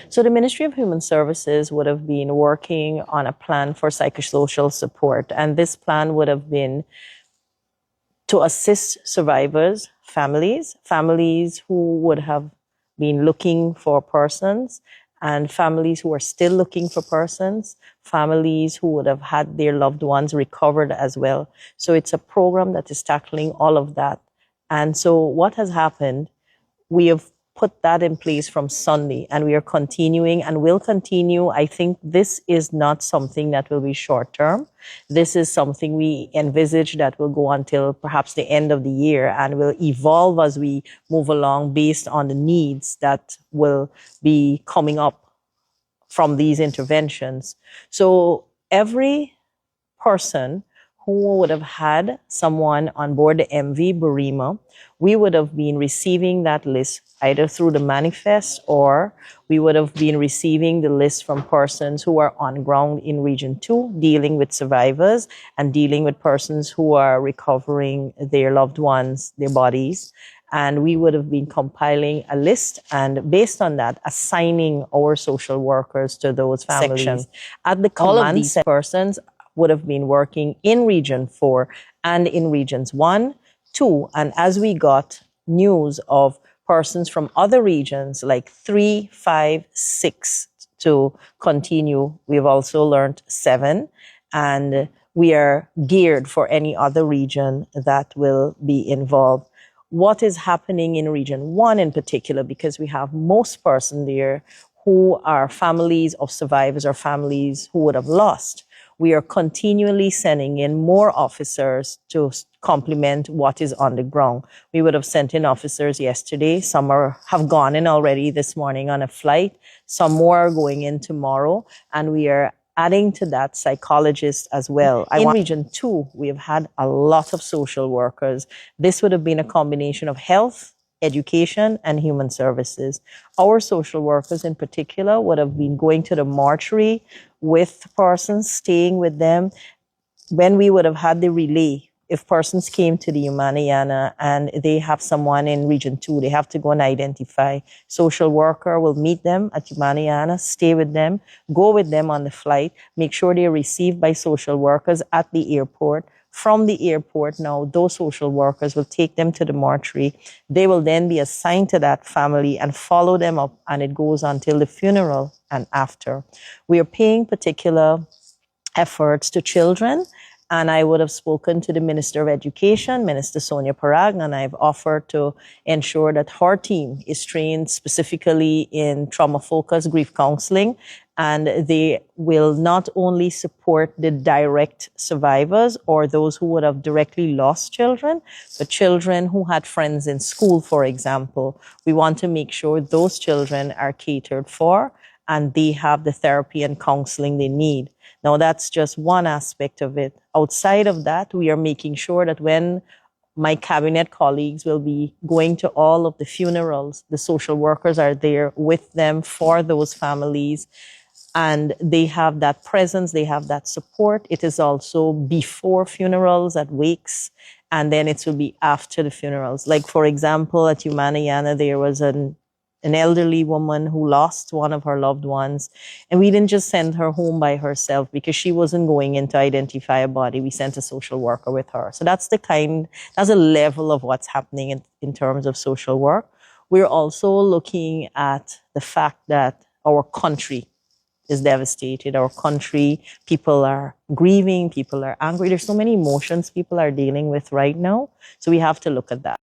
So the Ministry of Human Services would have been working on a plan for psychosocial support, and this plan would have been to assist survivors, families who would have been looking for persons, and families who are still looking for persons, families who would have had their loved ones recovered as well. So it's a program that is tackling all of that. And so what has happened, we have put that in place from Sunday, and we are continuing and will continue. I think this is not something that will be short term. This is something we envisage that will go until perhaps the end of the year and will evolve as we move along based on the needs that will be coming up from these interventions. So every person who would have had someone on board the MV Barima, we would have been receiving that list either through the manifest, or we would have been receiving the list from persons who are on ground in Region 2, dealing with survivors and dealing with persons who are recovering their loved ones, their bodies. And we would have been compiling a list, and based on that, assigning our social workers to those families. Sections. At the command, all of these persons would have been working in Region 4 and in Regions 1, 2. And as we got news of persons from other regions like 3, 5, 6 to continue, we've also learned 7. And we are geared for any other region that will be involved. What is happening in Region 1 in particular, because we have most persons there who are families of survivors or families who would have lost. We are continually sending in more officers to complement what is on the ground. We would have sent in officers yesterday. Some have gone in already this morning on a flight. Some more are going in tomorrow. And we are adding to that psychologists as well. In Region 2, we have had a lot of social workers. This would have been a combination of health, education, and human services. Our social workers in particular would have been going to the mortuary with persons, staying with them. When we would have had the relay, if persons came to the Humaniana and they have someone in Region 2, they have to go and identify. Social worker will meet them at Humaniana, stay with them, go with them on the flight, make sure they're received by social workers at the airport. From the airport now, those social workers will take them to the mortuary. They will then be assigned to that family and follow them up, and it goes until the funeral and after. We are paying particular efforts to children, and I would have spoken to the Minister of Education, Minister Sonia Parag, and I've offered to ensure that her team is trained specifically in trauma-focused grief counseling, and they will not only support the direct survivors or those who would have directly lost children, but children who had friends in school, for example. We want to make sure those children are catered for and they have the therapy and counseling they need. Now, that's just one aspect of it. Outside of that, we are making sure that when my cabinet colleagues will be going to all of the funerals, the social workers are there with them for those families, and they have that presence, they have that support. It is also before funerals, at wakes, and then it will be after the funerals. Like, for example, at Humaniana, there was an elderly woman who lost one of her loved ones, and we didn't just send her home by herself because she wasn't going in to identify a body. We sent a social worker with her. So that's a level of what's happening in terms of social work. We're also looking at the fact that our country is devastated. Our country, people are grieving, people are angry. There's so many emotions people are dealing with right now. So we have to look at that.